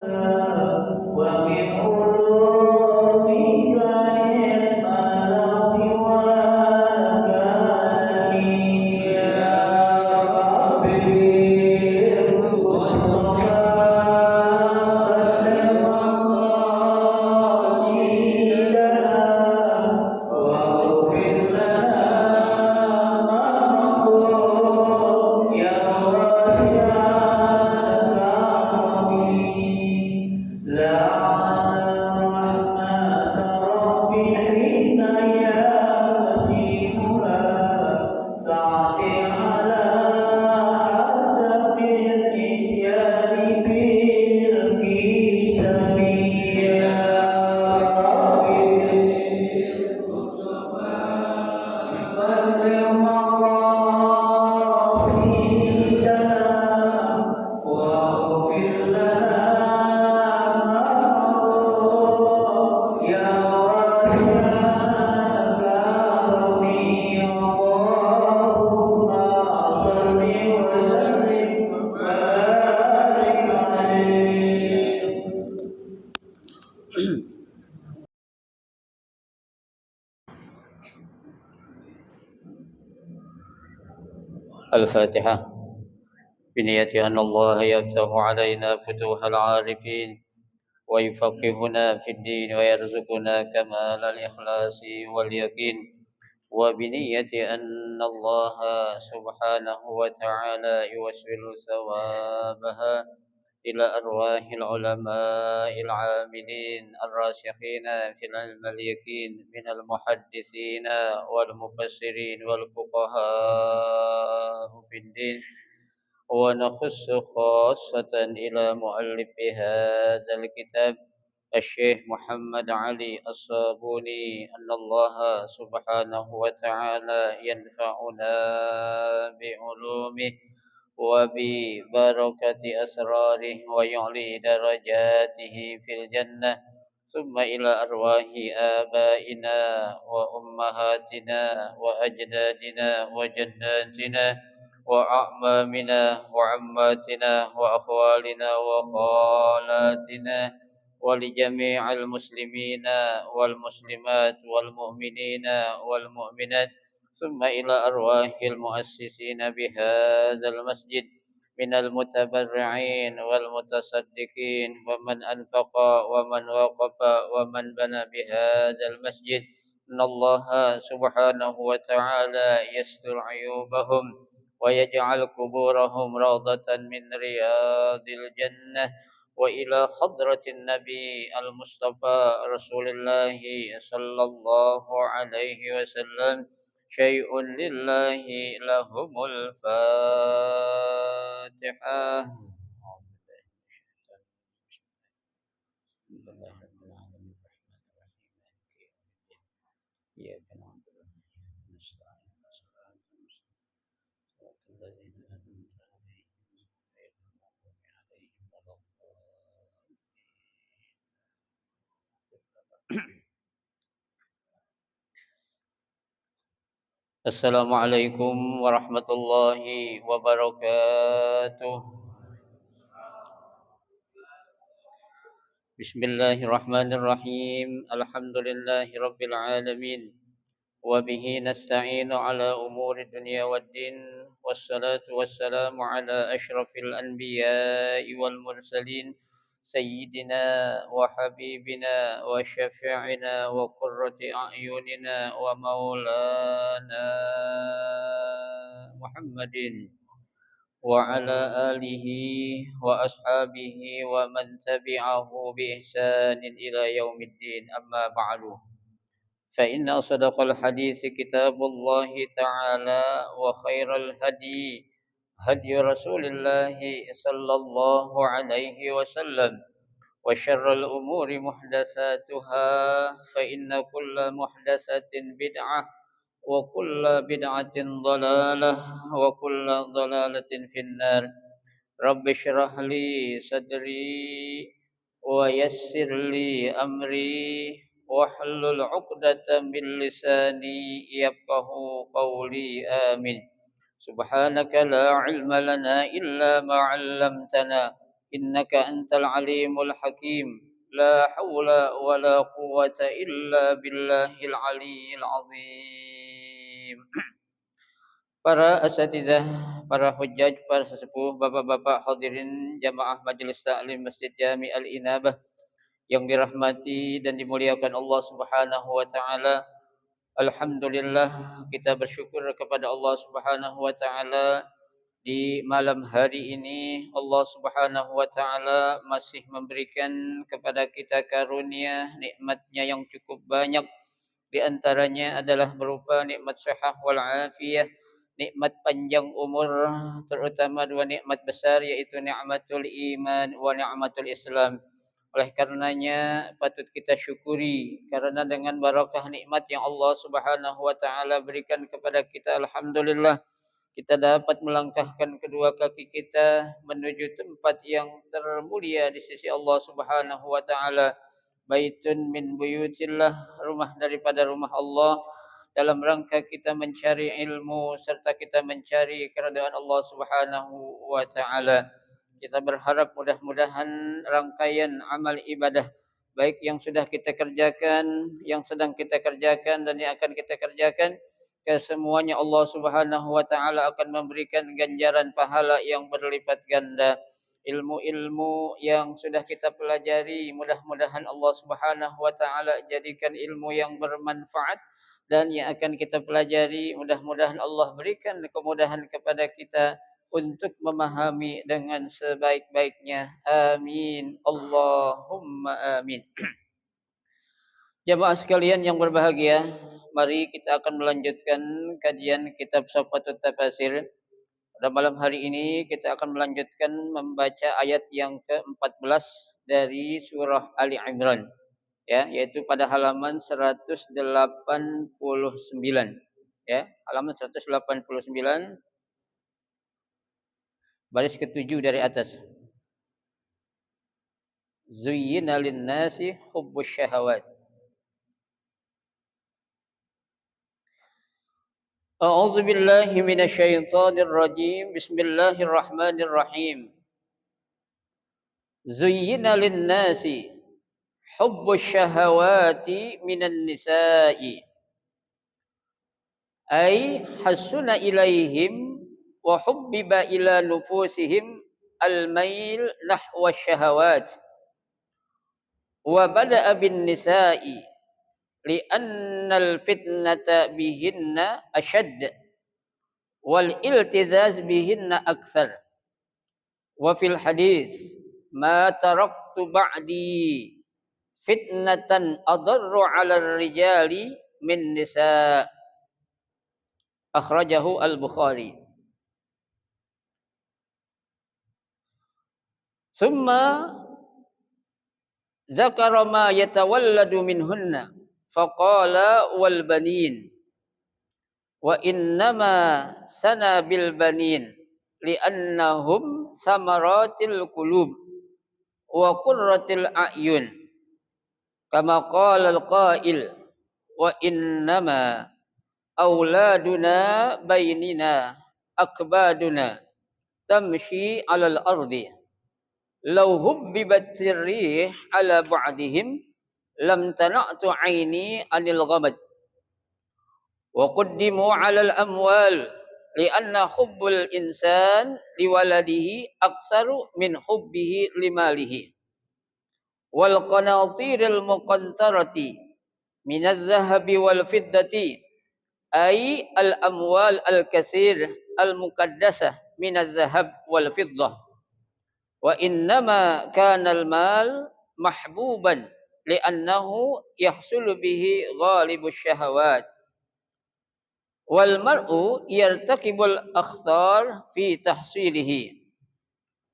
ومن علومك علم اللوح والقلم يا ربي بالمصطفى بلغ مقاصدنا واغفر لنا ما مضى يا واسع الكرم لا رحمة ربي حين يأتيها تعطي على حسب الإتيان بالكتاب يا ربي بلغ مقاصدنا واغفر لنا ما مضى يا واسع الكرم اللهم صل وسلم وبارك عليه. الفاتحة. بنية أن الله يفتح علينا فتوح العارفين ويفقهنا في الدين ويرزقنا كمال الإخلاص واليقين، وبنية أن الله سبحانه وتعالى يوصل ثوابها إلى أرواح العلماء العاملين الراسخين في العلم اليقين من المحدثين والمفسرين والفقهاء في الدين، ونخص خاصة إلى مؤلف هذا الكتاب الشيخ محمد علي الصابوني أن الله سبحانه وتعالى ينفعنا بعلومه وببركة أسراره ويعلي درجاته في الجنة، ثم إلى أرواح آبائنا وأمهاتنا وأجدادنا وجداتنا وأعمامنا وعماتنا وأخوالنا وخالاتنا ولجميع المسلمين والمسلمات والمؤمنين والمؤمنات، ثم إلى أرواح المؤسسين بهذا المسجد من المتبرعين والمتصدقين ومن أنفق ومن وقف ومن بنى بهذا المسجد، إن الله سبحانه وتعالى يستر عيوبهم ويجعل قبورهم روضة من رياض الجنة، وإلى حضرة النبي المصطفى رسول الله صلى الله عليه وسلم شيء لله لهم الفاتحة. إياك نعبد وإياك نستعين صراط الذين أنعمت عليهم غير المغضوب عليهم ولا الضالين. السلام عليكم ورحمة الله وبركاته. بسم الله الرحمن الرحيم. الحمد لله رب العالمين، وبه نستعين على أمور الدنيا والدين، والصلاة والسلام على أشرف الأنبياء والمرسلين سيدنا وحبيبنا وشفيعنا وقرة أعيننا ومولانا محمد وعلى آله وأصحابه ومن تبعه بإحسان إلى يوم الدين. أما بعد، فإن أصدق الحديث كتاب الله تعالى، وخير الهدي هدي رسول الله صلى الله عليه وسلم، وشر الأمور محدثاتها، فإن كل محدثة بدعة، وكل بدعة ضلالة، وكل ضلالة في النار. رب اشرح لي صدري ويسر لي أمري واحلل عقدة من لساني يفقه قولي آمين. سبحانك لا علم لنا إلا ما علمتنا إنك أنت العليم الحكيم. لا حول ولا قوة إلا بالله العلي العظيم. Para asatidzah, para hujjaj, para sesepuh, bapak-bapak hadirin jamaah Majelis Taklim Masjid Jami Al-Inabah yang dirahmati dan dimuliakan Allah Subhanahu wa taala. Alhamdulillah, kita bersyukur kepada Allah Subhanahu wa taala di malam hari ini. Allah Subhanahu wa taala masih memberikan kepada kita karunia nikmat-Nya yang cukup banyak. Di antaranya adalah berupa nikmat sehat wal afiyah, nikmat panjang umur, terutama dua nikmat besar yaitu nikmatul iman wa nikmatul Islam. Oleh karenanya patut kita syukuri karena dengan barakah nikmat yang Allah Subhanahu wa taala berikan kepada kita, alhamdulillah kita dapat melangkahkan kedua kaki kita menuju tempat yang termulia di sisi Allah Subhanahu wa taala. Baitun min buyutillah, rumah daripada rumah Allah, dalam rangka kita mencari ilmu serta kita mencari keridhaan Allah Subhanahu wa taala. Kita berharap mudah-mudahan rangkaian amal ibadah baik yang sudah kita kerjakan, yang sedang kita kerjakan dan yang akan kita kerjakan, kesemuanya Allah Subhanahu wa taala akan memberikan ganjaran pahala yang berlipat ganda. Ilmu-ilmu yang sudah kita pelajari mudah-mudahan Allah Subhanahu wa taala jadikan ilmu yang bermanfaat, dan yang akan kita pelajari mudah-mudahan Allah berikan kemudahan kepada kita untuk memahami dengan sebaik-baiknya. Amin. Allahumma amin. Jemaah sekalian yang berbahagia, mari kita akan melanjutkan kajian kitab Safatul Tafasir. Pada malam hari ini kita akan melanjutkan membaca ayat yang ke-14 dari surah Ali Imran, ya, yaitu pada halaman 189, ya, halaman 189 baris ke-7 dari atas. Zuyyina lin-nasi hubbus syahawat. A'udzu billahi minasy syaithanir rajim. Bismillahirrahmanirrahim. Zuyyina lin-nasi hubbus syahawati minan nisa'i. Ay hasuna ilaihim wa hubbiba ila nufusihim al-mail nahwa syahawat. Wa bada'a bin nisa'i li'annal fitnata bihinna ashadd wal iltizaz bihinna aktsar. Wa fil hadis ma taraktu ba'di fitnatan adarru 'alal rijali min nisa'. Akhrajahu al-Bukhari. Summa zakara ma yatawalladu minhunna faqala wal banin wa innama sana bil banin li'annahum samaratil qulub wa qurratil a'yun kama qala al qail wa innama auladuna bainina akbaduna tamshi 'alal ardi law hubbibatir rih 'ala ba'dihim lam tana'tu 'aini 'anil ghamad wa qaddimu 'alal amwal li'anna hubbul insan liwaladihi aktsaru min hubbihi limalihi wal qanatiril muqantarati minadh dhahabi wal fiddati ay al amwal al katsir al muqaddasah minadh dhahab wal fiddah wa innama kana al mal mahbuban li'annahu yahsulu bihi ghalibus syahawat wal mar'u yartakibul akhtar fi tahsilihi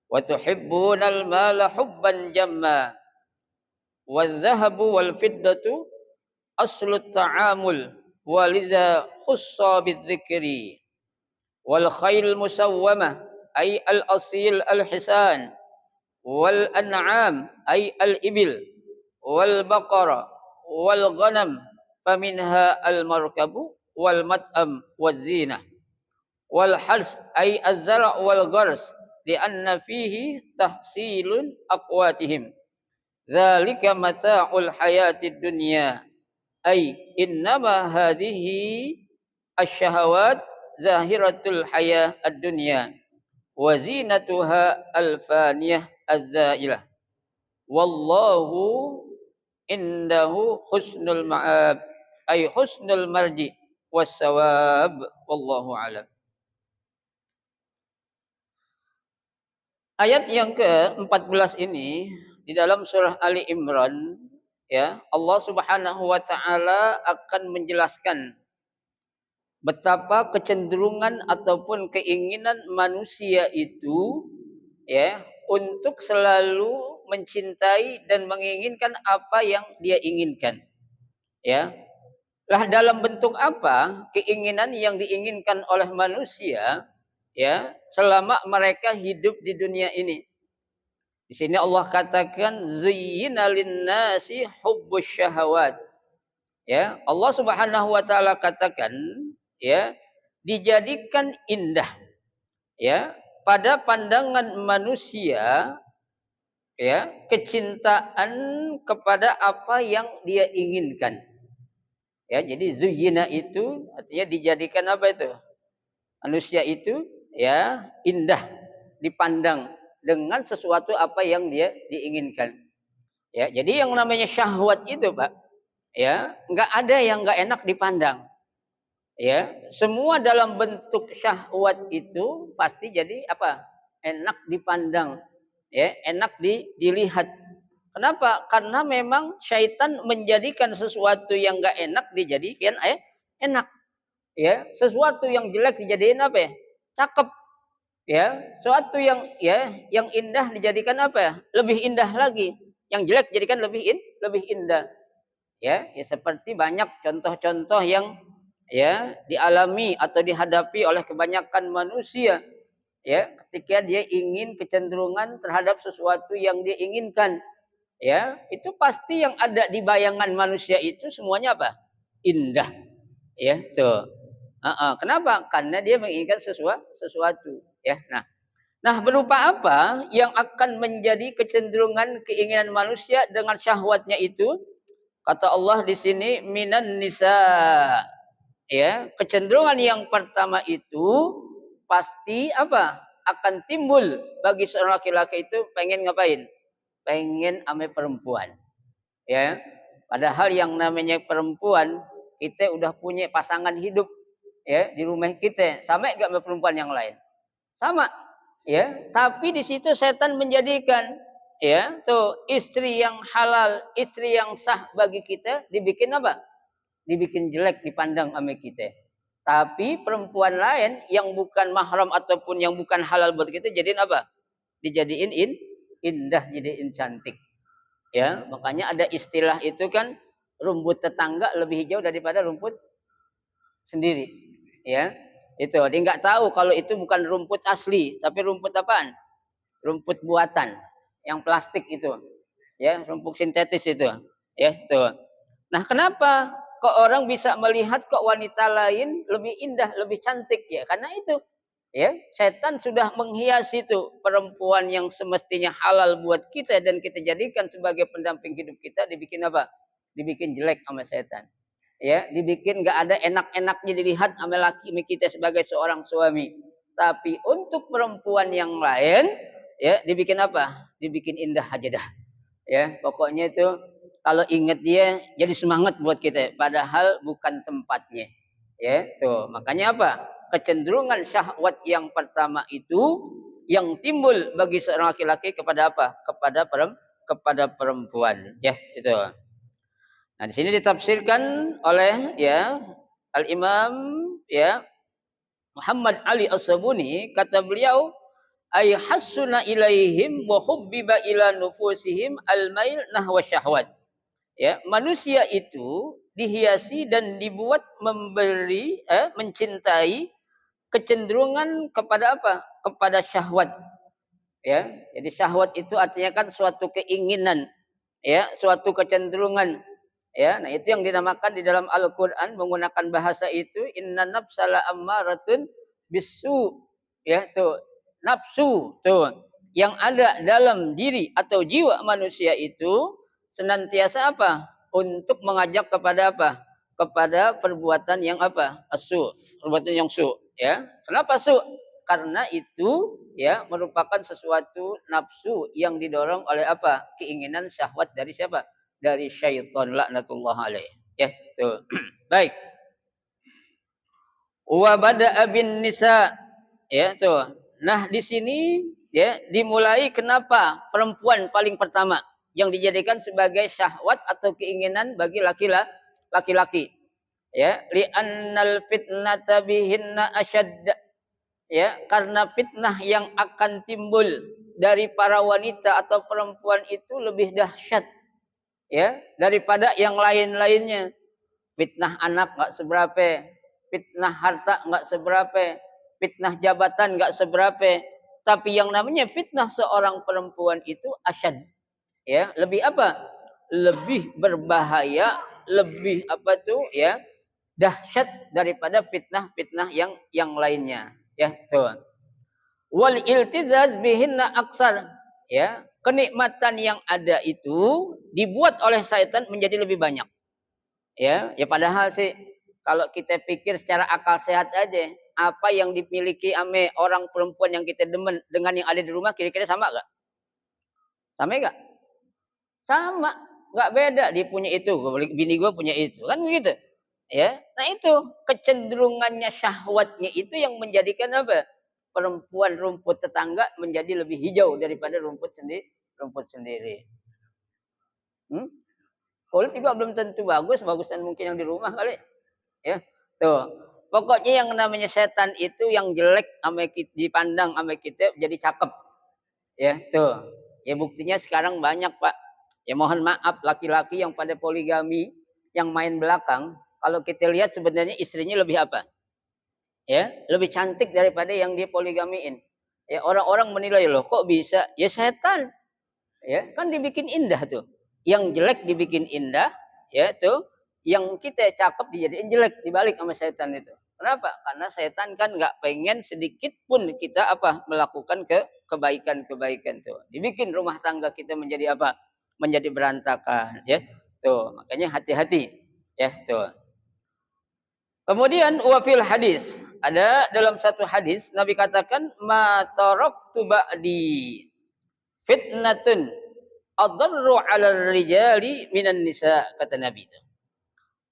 wa tuhibbunal mala hubban jamma wal dhahabu wal fiddatu aslut ta'amul waliza khussa bidzikri wal khayl musawwamah ay al asil al hisan wal an'am ay al ibil wal baqara wal ghanam faminha al markabu wal mat'am waz zina wal hars ay az zara' wal ghars li'anna fihi tahsilul aqwatihim. Dzalika mata'ul hayatid dunya. Ay innama hadhihi asyahawat zahiratul hayah ad-dunya wa zinatuha al-faniyah az-zailah. Wallahu indahu husnul ma'ab ay husnul marji was sawab wallahu alam. Ayat yang ke-14 ini di dalam surah Ali Imran, ya, Allah Subhanahu wa taala akan menjelaskan betapa kecenderungan ataupun keinginan manusia itu, ya, untuk selalu mencintai dan menginginkan apa yang dia inginkan, ya. Lah dalam bentuk apa keinginan yang diinginkan oleh manusia, ya, selama mereka hidup di dunia ini. Di sini Allah katakan zuyyina lin-nasi hubbus syahawat. Ya, Allah Subhanahu wa taala katakan, ya, dijadikan indah, ya, pada pandangan manusia, ya, kecintaan kepada apa yang dia inginkan. Ya, jadi zuyyina itu artinya dijadikan apa itu? Manusia itu, ya, indah dipandang dengan sesuatu apa yang dia diinginkan. Ya, jadi yang namanya syahwat itu, Pak, ya, enggak ada yang enggak enak dipandang. Ya, semua dalam bentuk syahwat itu pasti jadi apa? Enak dipandang. Ya, enak dilihat. Kenapa? Karena memang syaitan menjadikan sesuatu yang enggak enak dijadikan enak. Ya, sesuatu yang jelek dijadiin apa ya? Cakep. Ya, sesuatu yang yang indah dijadikan apa ya? Lebih indah lagi. Yang jelek dijadikan lebih indah. Ya, ya seperti banyak contoh-contoh yang ya dialami atau dihadapi oleh kebanyakan manusia. Ya, ketika dia ingin kecenderungan terhadap sesuatu yang dia inginkan. Ya, itu pasti yang ada di bayangan manusia itu semuanya apa? Indah. Ya, tuh. Kenapa? Karena dia menginginkan sesuatu. Ya, nah berupa apa yang akan menjadi kecenderungan keinginan manusia dengan syahwatnya itu? Kata Allah di sini minan nisa. Ya, kecenderungan yang pertama itu pasti apa? Akan timbul bagi seorang laki-laki itu pengen ngapain? Pengen ame perempuan. Ya. Padahal yang namanya perempuan kita udah punya pasangan hidup ya di rumah kita. Sama enggak sama perempuan yang lain? Sama. Ya, tapi di situ setan menjadikan ya, tuh istri yang halal, istri yang sah bagi kita dibikin apa? Dibikin jelek dipandang sama kita. Tapi perempuan lain yang bukan mahram ataupun yang bukan halal buat kita jadiin apa? Dijadiin indah, jadiin cantik. Ya, makanya ada istilah itu kan rumput tetangga lebih hijau daripada rumput sendiri. Ya. Itu, dia nggak tahu kalau itu bukan rumput asli, tapi rumput apaan? Rumput buatan, yang plastik itu. Ya, rumput sintetis itu. Ya, itu. Nah, kenapa kok orang bisa melihat kok wanita lain lebih indah, lebih cantik ya? Karena itu. Ya, setan sudah menghias itu perempuan yang semestinya halal buat kita dan kita jadikan sebagai pendamping hidup kita dibikin apa? Dibikin jelek sama setan. Ya, dibikin enggak ada enak-enaknya dilihat sama laki kita sebagai seorang suami. Tapi untuk perempuan yang lain, ya, dibikin apa? Dibikin indah aja dah. Ya, pokoknya itu kalau ingat dia jadi semangat buat kita padahal bukan tempatnya. Ya, tuh. Makanya apa? Kecenderungan syahwat yang pertama itu yang timbul bagi seorang laki-laki kepada apa? Kepada perempuan. Ya, itu. Nah, di sini ditafsirkan oleh ya Al-Imam ya Muhammad Ali As-Sabuni, kata beliau ay hassuna ilaihim wa hubbiba ila nufusihim al-mail nahwa syahwat. Ya, manusia itu dihiasi dan dibuat mencintai kecenderungan kepada apa? Kepada syahwat. Ya, jadi syahwat itu artinya kan suatu keinginan, ya, suatu kecenderungan. Ya, nah itu yang dinamakan di dalam Al-Qur'an menggunakan bahasa itu inna nafsala ammaratun bisu. Ya, tuh. nafsu tuh yang ada dalam diri atau jiwa manusia itu senantiasa apa? Untuk mengajak kepada apa? Kepada perbuatan yang apa? Asu, perbuatan yang su, ya. Kenapa su? Karena itu ya merupakan sesuatu nafsu yang didorong oleh apa? Keinginan syahwat dari siapa? Dari syaitan laknatullah alaih. Ya, tuh. Baik. Wa bada'a bin nisa. Ya, tuh. Nah, di sini ya dimulai kenapa perempuan paling pertama yang dijadikan sebagai syahwat atau keinginan bagi laki-laki. Ya, li'annal fitnata bihinna asyad. Ya, karena fitnah yang akan timbul dari para wanita atau perempuan itu lebih dahsyat ya daripada yang lain-lainnya. Fitnah anak nggak seberapa, fitnah harta nggak seberapa, fitnah jabatan nggak seberapa, tapi yang namanya fitnah seorang perempuan itu asyad, ya lebih apa? Lebih berbahaya, lebih apa tuh ya? Dahsyat daripada fitnah-fitnah yang lainnya, ya tuh. Wal iltizaz bihinna aksar, ya kenikmatan yang ada itu dibuat oleh syaitan menjadi lebih banyak. Ya, ya padahal sih kalau kita pikir secara akal sehat aja, apa yang dimiliki ame orang perempuan yang kita demen dengan yang ada di rumah kira-kira sama gak? Sama gak? Sama, nggak beda. Dia punya itu, bini gue punya itu, kan begitu. Ya, nah itu kecenderungannya syahwatnya itu yang menjadikan apa? Perempuan rumput tetangga menjadi lebih hijau daripada rumput sendiri. Kulit juga belum tentu bagus, bagusan mungkin yang di rumah kali. Ya, tuh. Pokoknya yang namanya setan itu yang jelek sama kita, dipandang sama kita jadi cakep. Ya, tuh. Ya buktinya sekarang banyak, Pak. Ya mohon maaf laki-laki yang pada poligami, yang main belakang, kalau kita lihat sebenarnya istrinya lebih apa? Ya, lebih cantik daripada yang dia poligamiin. Ya, orang-orang menilai loh, kok bisa? Ya setan. Ya, kan dibikin indah tuh. Yang jelek dibikin indah, ya tuh. Yang kita cakep dijadiin jelek dibalik sama setan itu. Kenapa? Karena setan kan nggak pengen sedikit pun kita apa melakukan kebaikan-kebaikan tuh. Dibikin rumah tangga kita menjadi apa? Menjadi berantakan, ya. Tuh, makanya hati-hati, ya, tuh. Kemudian wafil hadis, ada dalam satu hadis Nabi katakan ma taraktu ba'di fitnatun adarru 'ala rijali minan nisa, kata Nabi itu.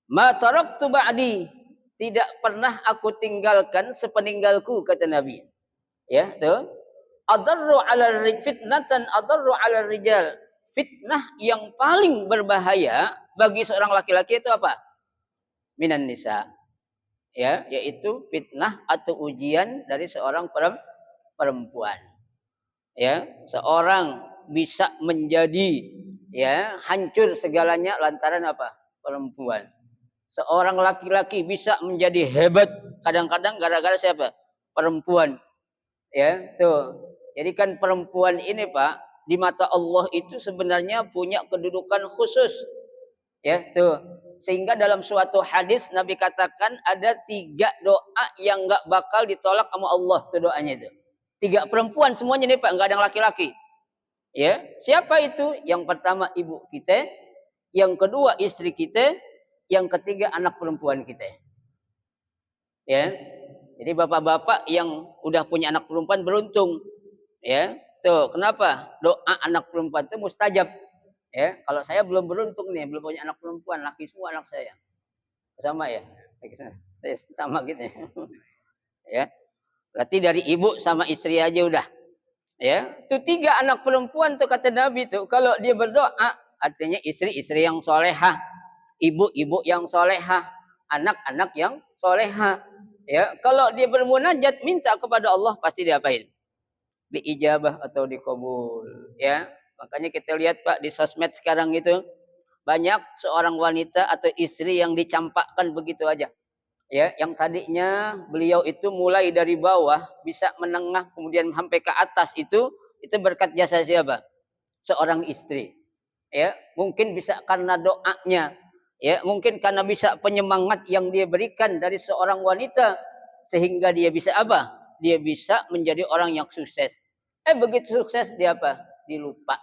Ma taraktu ba'di, tidak pernah aku tinggalkan sepeninggalku, kata Nabi. Ya, tuh. Adarru 'ala fitnatan adarru 'ala rijal. Fitnah yang paling berbahaya bagi seorang laki-laki itu apa? Minan nisa. Ya, yaitu fitnah atau ujian dari seorang perempuan. Ya, seorang bisa menjadi ya hancur segalanya lantaran apa? Perempuan. Seorang laki-laki bisa menjadi hebat kadang-kadang gara-gara siapa? Perempuan. Ya, tuh. Jadi kan perempuan ini, Pak, di mata Allah itu sebenarnya punya kedudukan khusus. Ya, tuh. Sehingga dalam suatu hadis Nabi katakan ada 3 doa yang nggak bakal ditolak sama Allah tuh doanya itu. 3 perempuan semuanya nih, Pak, nggak ada yang laki-laki. Ya, siapa itu? Yang pertama ibu kita, yang kedua istri kita, yang ketiga anak perempuan kita. Ya. Jadi bapak-bapak yang udah punya anak perempuan beruntung. Ya. Tuh, kenapa? Doa anak perempuan itu mustajab. Ya, kalau saya belum beruntung nih, belum punya anak perempuan, laki semua anak saya. Sama ya? Sama gitu ya. Ya. Berarti dari ibu sama istri aja udah. Ya, itu 3 anak perempuan tuh kata Nabi tuh, kalau dia berdoa artinya istri-istri yang solehah, ibu-ibu yang solehah, anak-anak yang solehah. Ya, kalau dia bermunajat minta kepada Allah pasti diapain? Diijabah atau dikabul. Ya, makanya kita lihat Pak di sosmed sekarang itu banyak seorang wanita atau istri yang dicampakkan begitu aja. Ya, yang tadinya beliau itu mulai dari bawah bisa menengah kemudian sampai ke atas itu berkat jasa siapa? Seorang istri. Ya, mungkin bisa karena doanya, ya, mungkin karena bisa penyemangat yang dia berikan dari seorang wanita sehingga dia bisa apa? Dia bisa menjadi orang yang sukses. Begitu sukses dia apa? Dilupa.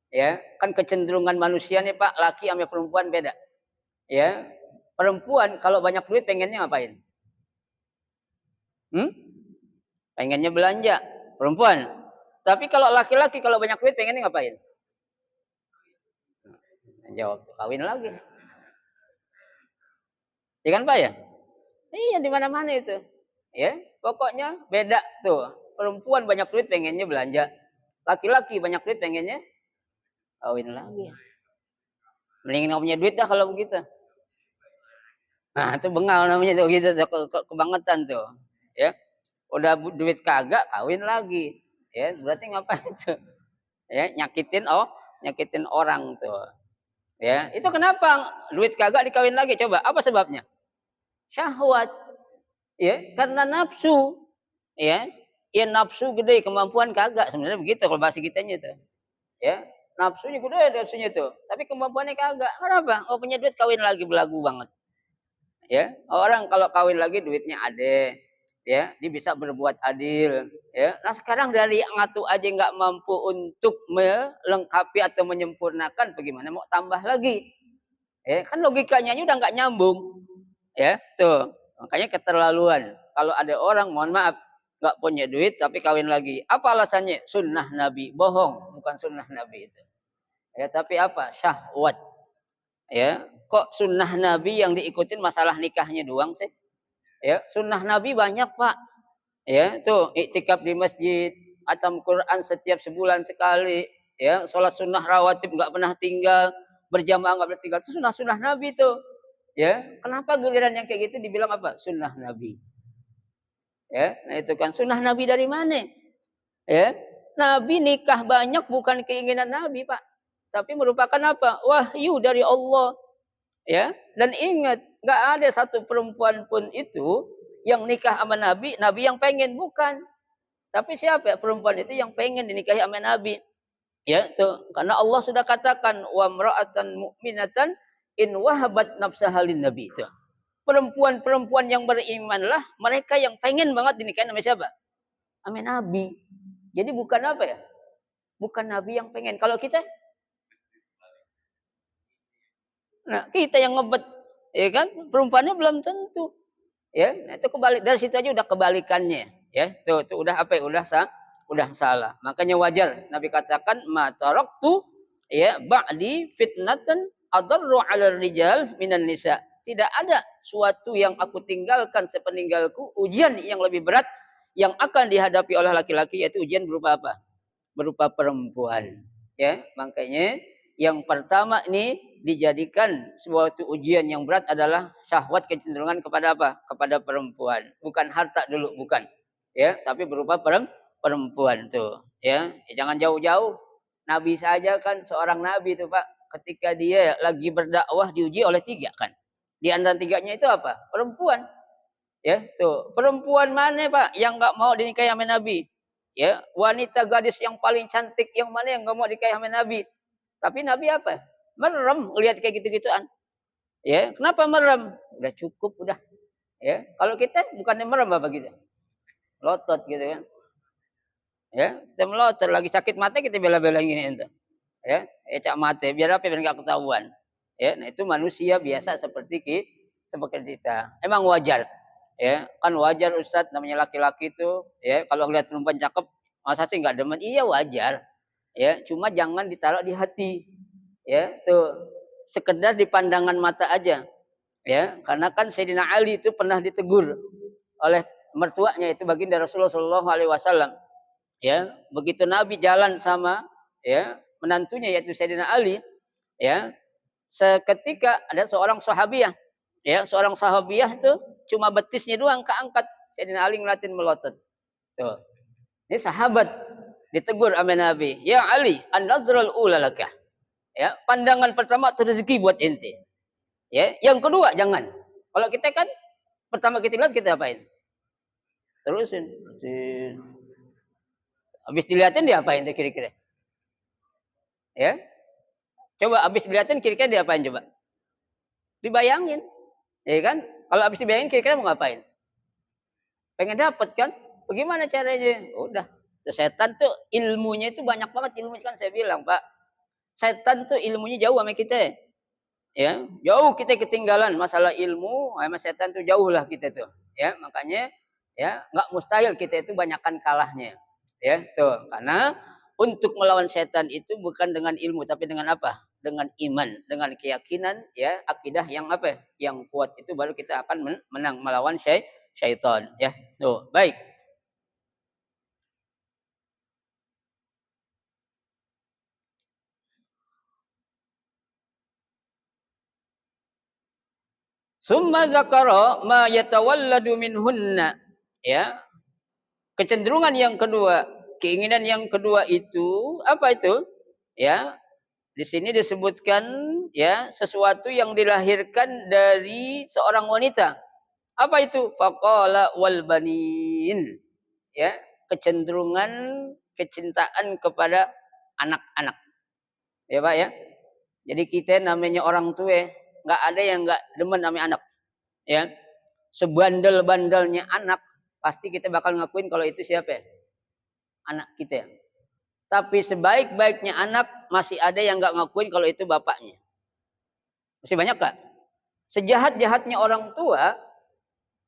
Ya, kan kecenderungan manusia nih Pak, laki sama perempuan beda. Ya, perempuan kalau banyak duit pengennya ngapain? Pengennya belanja, perempuan. Tapi kalau laki-laki kalau banyak duit pengennya ngapain? Jawab, kawin lagi. Ya kan Pak ya? Iya di mana-mana itu. Ya, pokoknya beda tuh. Perempuan banyak duit pengennya belanja. Laki-laki banyak duit pengennya kawin lagi. Mending nggak punya duit dah kalau begitu. Nah, itu bengal namanya tuh gitu kebangetan tuh. Ya. Udah duit kagak kawin lagi. Ya, berarti ngapain tuh? Ya, nyakitin orang tuh. Ya, itu kenapa duit kagak dikawin lagi? Coba, apa sebabnya? Syahwat. Ya, karena nafsu. Ya, ya nafsu gede, kemampuan kagak. Sebenarnya begitu kalau bahasa kitanya tuh. Ya, nafsunya gede nafsunya tuh, tapi kemampuannya kagak. Kenapa? Oh, punya duit kawin lagi belagu banget. Ya, orang kalau kawin lagi duitnya ada. Ya, dia bisa berbuat adil. Ya, nah sekarang dari ngatu aja nggak mampu untuk melengkapi atau menyempurnakan, bagaimana mau tambah lagi? Ya, kan logikanya udah nggak nyambung. Ya, tuh. Makanya keterlaluan. Kalau ada orang, mohon maaf, nggak punya duit tapi kawin lagi. Apa alasannya? Sunnah Nabi. Bohong, bukan sunnah Nabi itu. Ya, tapi apa? Syahwat. Ya, kok sunnah Nabi yang diikutin masalah nikahnya doang sih? Ya, sunnah Nabi banyak Pak. Ya, tuh iktikaf di masjid, atam Quran setiap sebulan sekali. Ya, sholat sunnah rawatib nggak pernah tinggal, berjamaah nggak pernah tinggal. Itu sunnah-sunnah Nabi tuh. Ya, kenapa giliran yang kayak gitu dibilang apa? Sunnah Nabi. Ya, nah itu kan sunnah Nabi dari mana? Ya, Nabi nikah banyak bukan keinginan Nabi Pak, tapi merupakan apa? Wahyu dari Allah. Ya, dan ingat nggak ada satu perempuan pun itu yang nikah sama Nabi, Nabi yang pengen bukan. Tapi siapa ya perempuan itu yang pengen dinikahi sama Nabi? Ya, tuh karena Allah sudah katakan wa mra'atan mu'minatan in wahabat nafsaha lin nabi itu. Perempuan-perempuan yang berimanlah mereka yang pengen banget dinikahi sama siapa? Sama Nabi. Jadi bukan apa ya? Bukan Nabi yang pengen. Kalau kita, nah kita yang ngebet, ya kan? Perempuannya belum tentu. Ya, nah itu kebalik, dari situ aja udah kebalikannya. Ya, tuh udah apa ya? Udah salah. Makanya wajar Nabi katakan ma taraktu ya ba'di fitnatan adarru 'alal rijal minan nisa. Tidak ada suatu yang aku tinggalkan sepeninggalku ujian yang lebih berat yang akan dihadapi oleh laki-laki, yaitu ujian berupa apa? Berupa perempuan. Ya, makanya yang pertama ini dijadikan suatu ujian yang berat adalah syahwat, kecenderungan kepada apa? Kepada perempuan. Bukan harta dulu, bukan. Ya, tapi berupa perempuan tuh. Ya, jangan jauh-jauh. Nabi saja kan seorang nabi itu Pak, ketika dia lagi berdakwah diuji oleh 3 kan. Di antara 3-nya itu apa? Perempuan. Ya, tuh. Perempuan mana Pak yang nggak mau dinikahi sama Nabi? Ya, wanita gadis yang paling cantik yang mana yang nggak mau dinikahi sama Nabi? Tapi Nabi apa? Merem lihat kayak gitu-gituan. Ya, kenapa merem? Udah cukup udah. Ya, kalau kita bukannya merem apa gitu? Lotot gitu kan. Ya, kita melotot lagi sakit mata kita bela-belain gini ente. Ya, cak mata biar apa biar enggak ketahuan. Ya, nah itu manusia biasa seperti kita. Emang wajar. Ya, kan wajar Ustadz namanya laki-laki itu, ya kalau lihat perempuan cakep masa sih nggak demen? Iya wajar. Ya, cuma jangan ditaruh di hati. Ya, tuh sekedar di pandangan mata aja. Ya, karena kan Sayyidina Ali itu pernah ditegur oleh mertuanya itu baginda Rasulullah Shallallahu Alaihi Wasallam. Ya, begitu Nabi jalan sama ya menantunya yaitu Sayyidina Ali, ya seketika ada seorang sahabiah, ya seorang sahabiah itu cuma betisnya doang keangkat, Sayyidina Ali ngeliatin melotot. Tuh, ini sahabat ditegur sama Nabi, ya Ali, an-nazrul ula laka. Ya, pandangan pertama itu rezeki buat ente. Ya, yang kedua jangan. Kalau kita kan pertama kita lihat kita apain? Terusin. Habis dilihatin dia apain tuh kira-kira? Ya. Coba habis dilihatin kira-kira dia apain coba? Dibayangin. Ya kan? Kalau habis dibayangin kira-kira mau ngapain? Pengen dapat kan? Bagaimana caranya? Udah. Setan tuh ilmunya itu banyak banget ilmunya kan saya bilang, Pak. Setan tuh ilmunya jauh sama kita. Ya, jauh kita ketinggalan masalah ilmu, sama setan tuh jauh lah kita tuh. Ya, makanya ya nggak mustahil kita itu banyakkan kalahnya. Ya, tuh. Karena untuk melawan setan itu bukan dengan ilmu tapi dengan apa? Dengan iman, dengan keyakinan ya, akidah yang apa? Yang kuat itu baru kita akan menang melawan syaitan ya. Tuh, baik. Summa zakara ma yatawalladu minhunna. Ya, kecenderungan yang kedua, keinginan yang kedua itu apa itu? Ya, di sini disebutkan ya sesuatu yang dilahirkan dari seorang wanita. Apa itu? Faqala wal banin. Ya, kecenderungan kecintaan kepada anak-anak. Ya, Pak ya. Jadi kita namanya orang tua, nggak ada yang nggak demen namanya anak. Ya, sebandel-bandelnya anak pasti kita bakal ngakuin kalau itu siapa ya? Anak kita. Tapi sebaik-baiknya anak masih ada yang nggak ngakuin kalau itu bapaknya. Masih banyak gak? Sejahat-jahatnya orang tua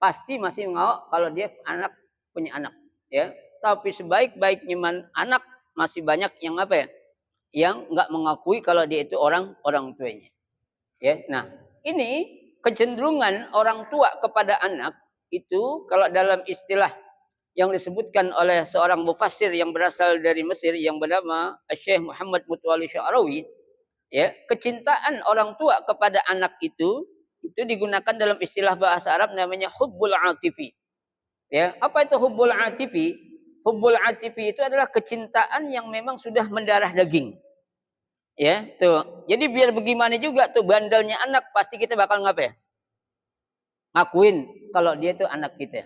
pasti masih mau kalau dia anak punya anak. Ya, tapi sebaik-baiknya anak masih banyak yang apa ya? Yang nggak mengakui kalau dia itu orang tuanya. Ya, nah ini kecenderungan orang tua kepada anak itu kalau dalam istilah yang disebutkan oleh seorang mufassir yang berasal dari Mesir yang bernama Syekh Muhammad Mutawalli Sya'rawi, ya, kecintaan orang tua kepada anak itu digunakan dalam istilah bahasa Arab namanya hubbul atifi. Ya, apa itu hubbul atifi? Hubbul atifi itu adalah kecintaan yang memang sudah mendarah daging. Ya, tuh. Jadi biar bagaimana juga tuh bandelnya anak pasti kita bakal ngapain? Ngakuin kalau dia tuh anak kita.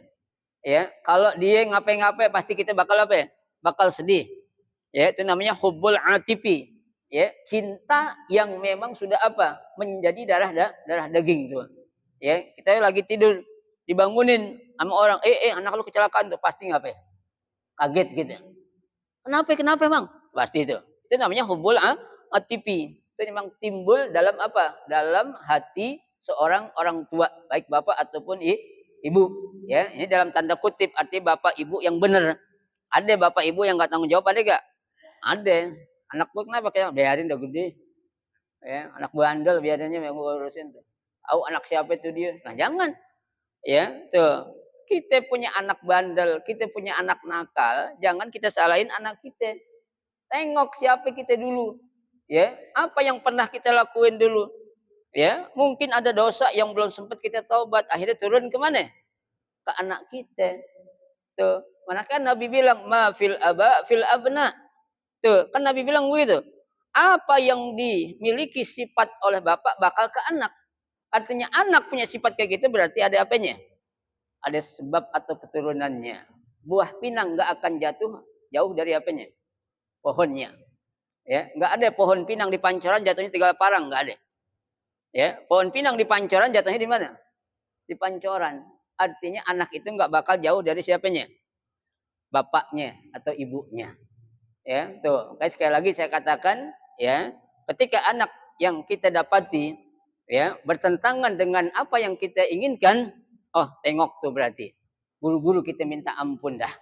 Ya, kalau dia ngapain-ngapain pasti kita bakal apa ya? Bakal sedih. Ya, itu namanya hubbul atifi. Ya, cinta yang memang sudah apa? Menjadi darah daging tuh. Ya, kita lagi tidur dibangunin sama orang, anak lu kecelakaan tuh pasti ngapain? Kaget gitu. Kenapa Bang? Pasti itu. Itu namanya hubbul atifi. Itu memang timbul dalam apa? Dalam hati seorang orang tua, baik bapak ataupun ibu. Ya, ini dalam tanda kutip arti bapak ibu yang benar. Ada bapak ibu yang nggak tanggung jawab, ada gak? Ada. Anak gue kenapa kayak biarin udah gede. Ya, anak bandel biarinnya yang gue urusin tuh. Tahu anak siapa itu dia? Nah, jangan. Ya, tuh. Kita punya anak bandel, kita punya anak nakal, jangan kita salahin anak kita. Tengok siapa kita dulu. Ya, apa yang pernah kita lakuin dulu. Ya, mungkin ada dosa yang belum sempat kita taubat, akhirnya turun ke mana? Ke anak kita. Tuh, mana kan Nabi bilang ma fil aba fil abna. Tuh, kan Nabi bilang begitu. Apa yang dimiliki sifat oleh bapak bakal ke anak. Artinya anak punya sifat kayak gitu berarti ada apanya? Ada sebab atau keturunannya. Buah pinang nggak akan jatuh jauh dari apanya? Pohonnya. Ya, nggak ada pohon pinang di Pancoran jatuhnya 3 parang, nggak ada. Ya, pohon pinang di Pancoran jatuhnya di mana? Di Pancoran. Artinya anak itu nggak bakal jauh dari siapanya? Bapaknya atau ibunya. Ya, tuh. Kayak sekali lagi saya katakan, ya, ketika anak yang kita dapati ya bertentangan dengan apa yang kita inginkan, oh, tengok tuh berarti. Buru-buru kita minta ampun dah.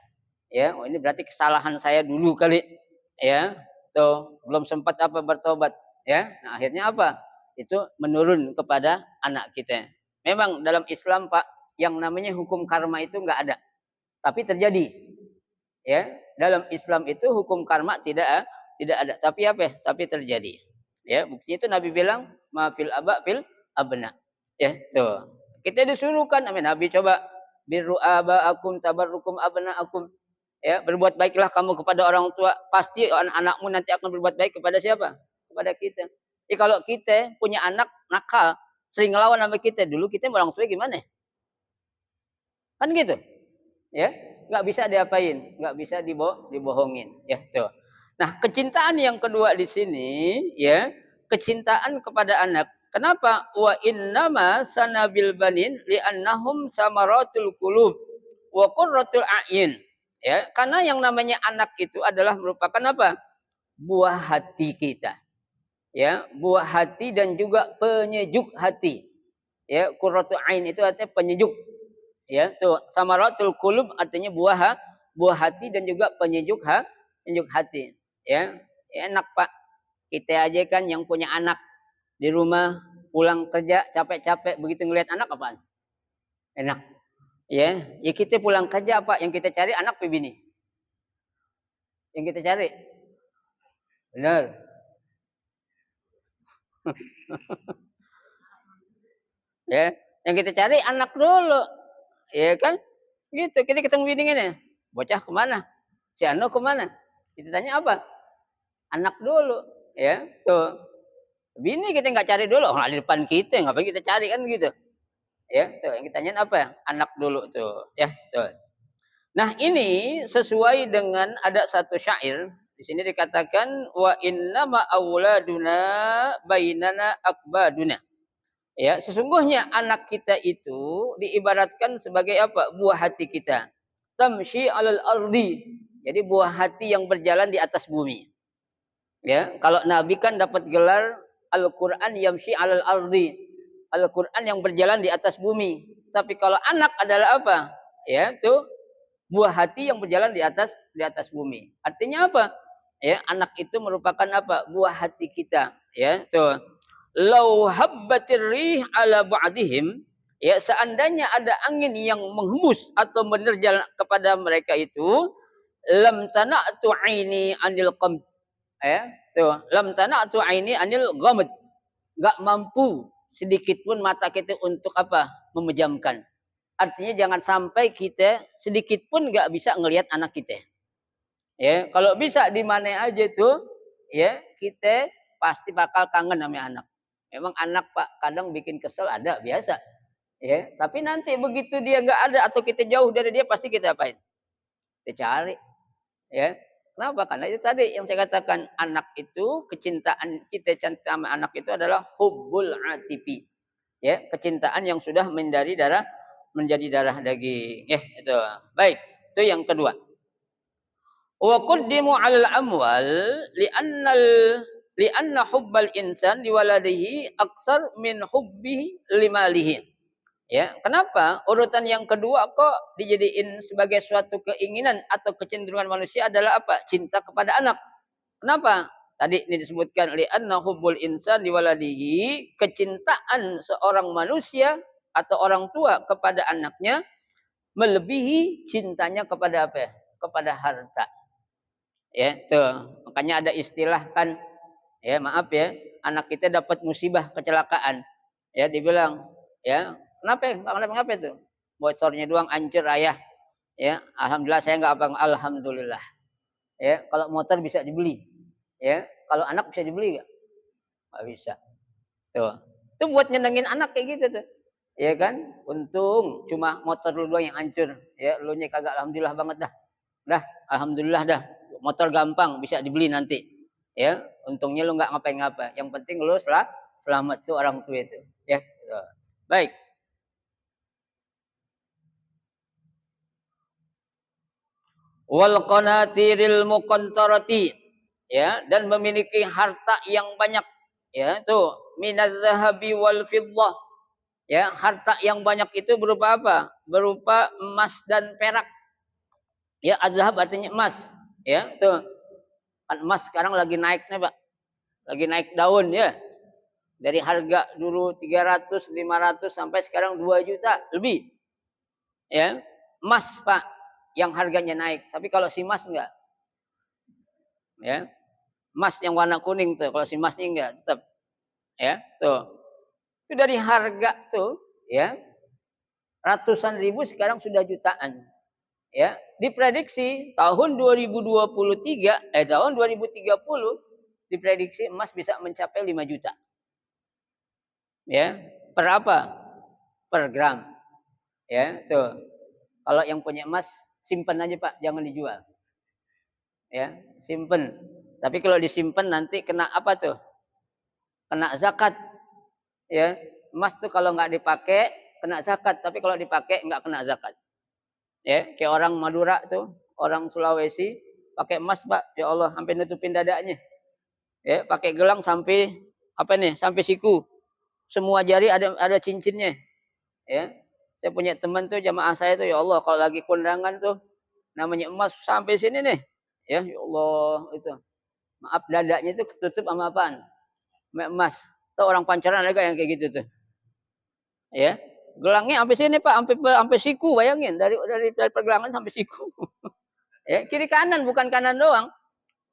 Ya, oh, ini berarti kesalahan saya dulu kali. Ya, tuh belum sempat apa bertobat. Ya, nah akhirnya apa? Itu menurun kepada anak kita. Memang dalam Islam Pak, yang namanya hukum karma itu nggak ada, tapi terjadi. Ya, dalam Islam itu hukum karma tidak ada, tapi apa? Tapi terjadi. Ya, buktinya itu Nabi bilang ma fil aba fil abna. Ya, tuh. Kita disuruhkan, amin. Nabi coba birru abaakum tabarrukum abnaakum. Ya, berbuat baiklah kamu kepada orang tua, pasti anak-anakmu nanti akan berbuat baik kepada siapa? Kepada kita. Jadi kalau kita punya anak nakal, sering ngelawan sama kita, dulu kita orang tua gimana? Kan gitu. Ya, nggak bisa diapain, nggak bisa dibohongin. Ya, tuh. Nah, kecintaan yang kedua di sini, ya, kecintaan kepada anak. Kenapa? Wa innama sanabil banin li'annahum samaratul qulub wa qurratul a'yun. Ya, karena yang namanya anak itu adalah merupakan apa? Buah hati kita. Ya, buah hati dan juga penyejuk hati. Ya, qurratu ain itu artinya penyejuk. Ya, tuh samaratul qulub artinya buah hati dan juga penyejuk hati. Ya, enak Pak. Kita aja kan yang punya anak di rumah pulang kerja capek-capek begitu ngelihat anak apaan? Enak. Ya kita pulang kerja apa? Yang kita cari anak apa bini? Yang kita cari. Benar. Ya, yang kita cari anak dulu. Ya kan? Gitu. Kita ketemu bini ini. Bocah kemana? Si Anu kemana? Kita tanya apa? Anak dulu. Ya, tuh. Bini kita nggak cari dulu. Oh, di depan kita. Ngapain kita cari kan gitu. Ya, tuh. Yang kita tanyain apa ya? Anak dulu tuh. Ya, tuh. Nah ini sesuai dengan ada satu syair. Di sini dikatakan wa inna ma auladuna bainana akbaduna. Ya, sesungguhnya anak kita itu diibaratkan sebagai apa? Buah hati kita. Tamshi 'alal ardi. Jadi buah hati yang berjalan di atas bumi. Ya, kalau Nabi kan dapat gelar Al-Qur'an yamshi 'alal ardi. Al-Qur'an yang berjalan di atas bumi. Tapi kalau anak adalah apa? Ya, tuh buah hati yang berjalan di atas bumi. Artinya apa? Ya, anak itu merupakan apa? Buah hati kita. Ya, tuh. Lau habbatir rih ala ba'dihim, ya seandainya ada angin yang menghembus atau menerjal kepada mereka itu, lam tana'tu aini anil qam, ya, tuh, lam tana'tu aini anil ghamd. Enggak mampu sedikit pun mata kita untuk apa? Memejamkan. Artinya jangan sampai kita sedikit pun nggak bisa ngelihat anak kita. Ya, kalau bisa di mana aja tuh, ya kita pasti bakal kangen sama anak. Memang anak Pak kadang bikin kesel ada biasa. Ya, tapi nanti begitu dia nggak ada atau kita jauh dari dia pasti kita apain? Kita cari. Ya, kenapa? Karena itu tadi yang saya katakan anak itu kecintaan kita sama anak itu adalah hubbul atifi. Ya, kecintaan yang sudah menjadi darah daging. Ya, itu. Baik, itu yang kedua. Wa qaddimu 'alal amwal li'annal li'anna hubbal insan liwaladihi aksar min hubbihi limalihi. Ya, kenapa urutan yang kedua kok dijadiin sebagai suatu keinginan atau kecenderungan manusia adalah apa? Cinta kepada anak. Kenapa? Tadi ini disebutkan li'anna hubbul insan liwaladihi, kecintaan seorang manusia atau orang tua kepada anaknya melebihi cintanya kepada apa? Kepada harta. Ya, tuh. Makanya ada istilah kan, ya maaf ya, anak kita dapat musibah kecelakaan. Ya, dibilang, ya, kenapa? Kenapa itu? Bocornya doang hancur ayah. Ya, alhamdulillah saya nggak apa, alhamdulillah. Ya, kalau motor bisa dibeli. Ya, kalau anak bisa dibeli nggak? Nggak bisa. Tuh. Itu buat nyenengin anak kayak gitu tuh. Ya kan? Untung cuma motor lu doang yang hancur. Ya, lu nya kagak alhamdulillah banget dah. Dah, alhamdulillah dah. Motor gampang bisa dibeli nanti. Ya, untungnya lu nggak ngapa-ngapa. Yang penting lu selamat tuh orang tua itu. Ya, gitu. Baik. Wal qanatiril muqantarati, ya, dan memiliki harta yang banyak, ya, tuh minaz zahabi wal fiddah. Ya, harta yang banyak itu berupa apa? Berupa emas dan perak. Ya, azhab artinya emas. Ya, tuh. Kan emas sekarang lagi naik nih, Pak. Lagi naik daun ya. Dari harga dulu 300, 500 sampai sekarang 2 juta lebih. Ya. Emas, Pak, yang harganya naik. Tapi kalau si emas enggak. Ya. Emas yang warna kuning tuh, kalau si emas ini enggak tetap. Ya, tuh. Itu dari harga tuh, ya. Ratusan ribu sekarang sudah jutaan. Ya, diprediksi tahun 2023 tahun 2030 diprediksi emas bisa mencapai 5 juta. Ya, per apa? Per gram. Ya, tuh. Kalau yang punya emas simpen aja Pak, jangan dijual. Ya, simpen. Tapi kalau disimpan nanti kena apa tuh? Kena zakat. Ya, emas tuh kalau nggak dipakai kena zakat, tapi kalau dipakai nggak kena zakat. Ya, kayak orang Madura tuh, orang Sulawesi pakai emas Pak, ya Allah sampai nutupin dadanya. Ya, pakai gelang sampai apa nih? Sampai siku. Semua jari ada cincinnya. Ya. Saya punya teman tuh jamaah saya tuh ya Allah kalau lagi kondangan tuh namanya emas sampai sini nih. Ya Allah itu. Maaf dadanya itu ketutup sama apaan? Emas. Tuh orang pancaran ada yang kayak gitu tuh. Ya. Gelangnya sampai sini Pak, sampai siku bayangin dari pergelangan sampai siku. Ya, kiri kanan bukan kanan doang.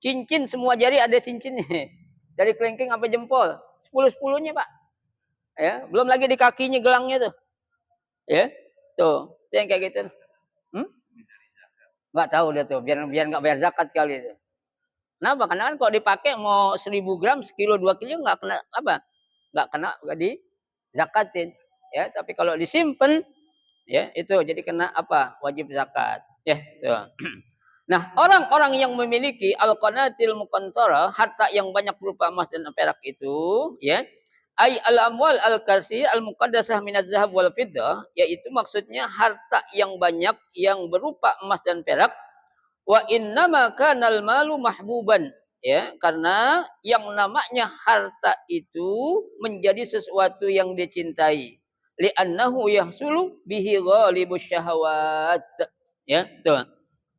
Cincin semua jari ada cincinnya. Dari kelingking sampai jempol. 10-10-nya, Pak. Ya, belum lagi di kakinya gelangnya tuh. Ya. Tuh, itu yang kayak gitu. Nggak tahu dia tuh, biar nggak bayar zakat kali itu. Kenapa? Karena kan kalau dipakai mau 1000 gram, sekilo, 2 kilo nggak kena apa? Nggak di zakatin. Ya, tapi kalau disimpan ya itu jadi kena apa? Wajib zakat. Ya, tuh. Nah, orang-orang yang memiliki al-qanatil muqantarah, harta yang banyak berupa emas dan perak itu, ya, ay al-amwal al-katsir al-muqaddasah minaz zahab wal fiddah, yaitu maksudnya harta yang banyak yang berupa emas dan perak, wa innama kanal malu mahbuban, ya, karena yang namanya harta itu menjadi sesuatu yang dicintai. Li'annahu yahsulu bihi ghalibus syahawat. Ya, tuh.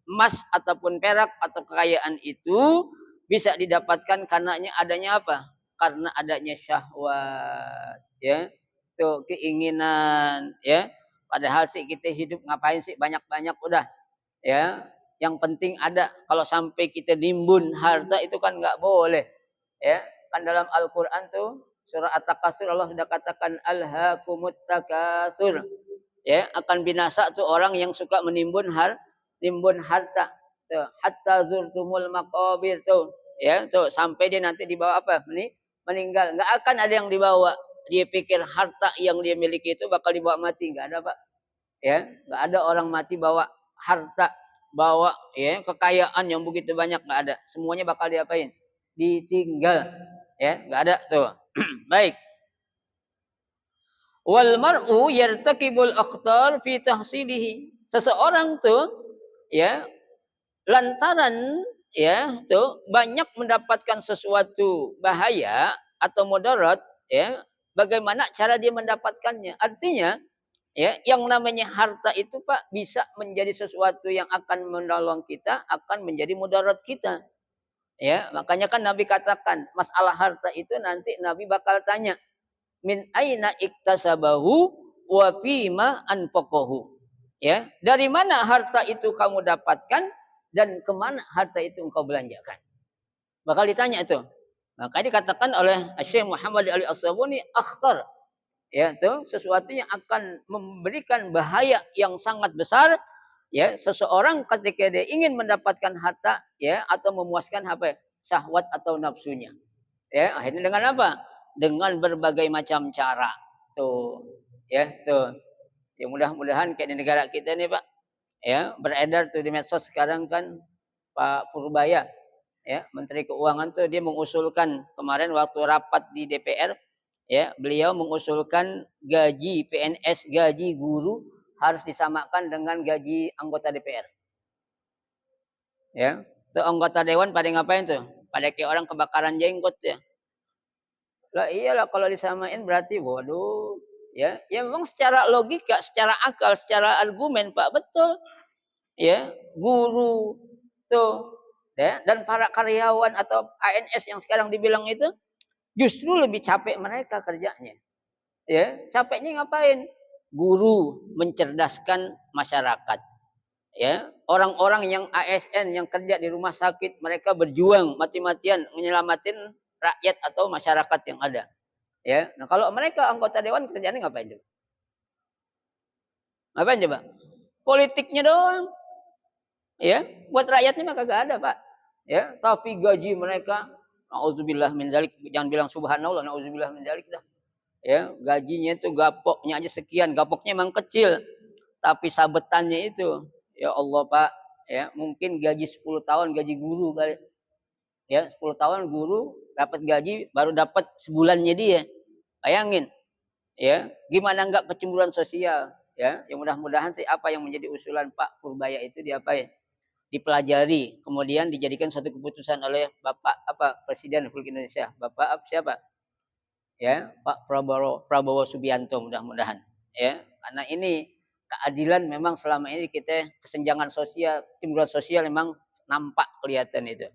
Emas ataupun perak atau kekayaan itu bisa didapatkan karenanya adanya apa? Karena adanya syahwat, ya. Tuh keinginan, ya. Padahal sih kita hidup ngapain sih banyak-banyak udah, ya. Yang penting ada. Kalau sampai kita nimbun harta itu kan nggak boleh, ya. Kan dalam Al-Qur'an tuh surah At-Takatsur Allah sudah katakan alhaakumut takatsur. Ya, akan binasa tuh orang yang suka nimbun harta tuh, hatta zurtumul maqabir tuh, ya tuh sampai dia nanti dibawa apa meninggal, nggak akan ada yang dibawa. Dia pikir harta yang dia miliki itu bakal dibawa mati, nggak ada Pak, ya nggak ada orang mati bawa harta, bawa ya kekayaan yang begitu banyak, nggak ada, semuanya bakal diapain, ditinggal, ya nggak ada tuh. Baik. Wal mar'u yartakibul akhtar fi tahsilihi. Seseorang tuh ya lantaran ya tuh banyak mendapatkan sesuatu bahaya atau mudarat, ya, bagaimana cara dia mendapatkannya. Artinya ya yang namanya harta itu Pak bisa menjadi sesuatu yang akan menolong kita, akan menjadi mudarat kita. Ya, makanya kan Nabi katakan masalah harta itu nanti Nabi bakal tanya min aina iktasabahu wa fima anfaqahu. Ya, dari mana harta itu kamu dapatkan dan kemana harta itu engkau belanjakan. Bakal ditanya itu. Maka dikatakan oleh Syekh Muhammad Ali As-Sabuni akhtar. Ya, itu sesuatu yang akan memberikan bahaya yang sangat besar, ya, seseorang ketika dia ingin mendapatkan harta, ya, atau memuaskan apa? Syahwat atau nafsunya. Ya, akhirnya dengan apa? Dengan berbagai macam cara. Tuh, ya, tuh. Ya mudah-mudahan kayak di negara kita nih, Pak. Ya, beredar tuh di medsos sekarang kan Pak Purbaya, ya, Menteri Keuangan tuh dia mengusulkan kemarin waktu rapat di DPR, ya, beliau mengusulkan gaji PNS, gaji guru harus disamakan dengan gaji anggota DPR. Ya, tuh anggota dewan pada ngapain tuh? Pada kayak orang kebakaran jenggot ya. Lah iyalah kalau disamain berarti waduh, ya. Ya memang secara logika, secara akal, secara argumen Pak betul. Ya, guru tuh ya dan para karyawan atau ANS yang sekarang dibilang itu justru lebih capek mereka kerjanya. Ya, capeknya ngapain? Guru mencerdaskan masyarakat. Ya, orang-orang yang ASN yang kerja di rumah sakit mereka berjuang mati-matian menyelamatin rakyat atau masyarakat yang ada. Ya, nah kalau mereka anggota dewan kerjanya ngapain coba? Ngapain coba? Politiknya doang. Ya, buat rakyatnya mah kagak ada, Pak. Ya, tapi gaji mereka nauzubillah min dzalik, jangan bilang subhanallah, nauzubillah min dzalik dah. Ya, gajinya itu gapoknya aja sekian, gapoknya emang kecil. Tapi sabetannya itu, ya Allah, Pak, ya, mungkin gaji 10 tahun gaji guru kali. Ya, 10 tahun guru dapat gaji baru dapat sebulannya dia. Bayangin. Ya, gimana enggak kecemburuan sosial, ya. Yang mudah-mudahan sih apa yang menjadi usulan Pak Purbaya itu diapain? dipelajari, kemudian dijadikan suatu keputusan oleh Bapak Presiden Republik Indonesia, Bapak siapa? Ya, Pak Prabowo Subianto, mudah-mudahan. Ya, karena ini keadilan memang selama ini kita kesenjangan sosial, timbulan sosial memang nampak kelihatan itu.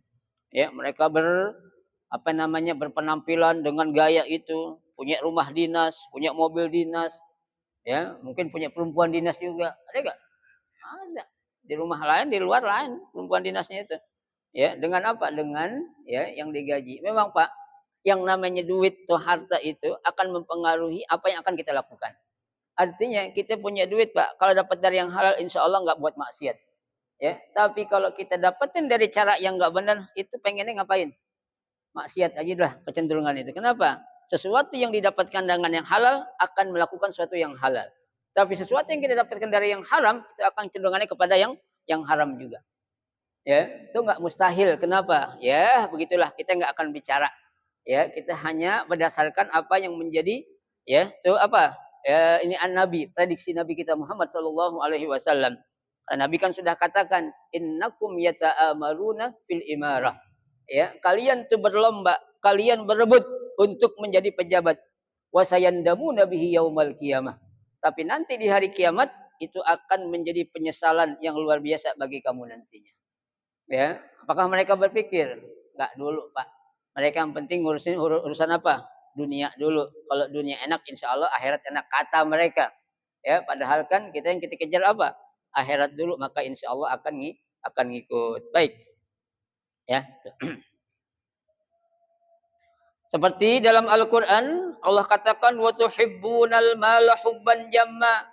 Ya, mereka berpenampilan dengan gaya itu, punya rumah dinas, punya mobil dinas, ya, mungkin punya perempuan dinas juga. Ada enggak? Ada. Di rumah lain, di luar lain perempuan dinasnya itu. Ya, dengan apa? Dengan ya yang digaji. Memang Pak, yang namanya duit atau harta itu akan mempengaruhi apa yang akan kita lakukan. Artinya kita punya duit Pak, kalau dapat dari yang halal insya Allah nggak buat maksiat. Ya, tapi kalau kita dapetin dari cara yang nggak benar, itu pengennya ngapain? Maksiat aja lah kecenderungan itu. Kenapa? Sesuatu yang didapatkan dengan yang halal akan melakukan sesuatu yang halal. Tapi sesuatu yang kita dapatkan dari yang haram, itu akan cenderungannya kepada yang haram juga. Ya, itu nggak mustahil. Kenapa? Ya, begitulah kita nggak akan bicara. Ya, kita hanya berdasarkan apa yang menjadi ya, itu apa? Ya, ini an-nabi, prediksi Nabi kita Muhammad sallallahu alaihi wasallam. Nabi kan sudah katakan, "Innakum yata'amaruna fil imarah." Ya, kalian tuh berlomba, kalian berebut untuk menjadi pejabat. Wa sayandamuna bihi yaumal qiyamah. Tapi nanti di hari kiamat itu akan menjadi penyesalan yang luar biasa bagi kamu nantinya. Ya, apakah mereka berpikir? Enggak dulu, Pak. Mereka yang penting ngurusin urusan apa? Dunia dulu. Kalau dunia enak, insya Allah akhirat enak, kata mereka. Ya, padahal kan kita yang kita kejar apa? Akhirat dulu, maka insya Allah akan ngikut. Baik. Ya. Seperti dalam Al-Qur'an Allah katakan wa tuhibbunal mala hubban jamma.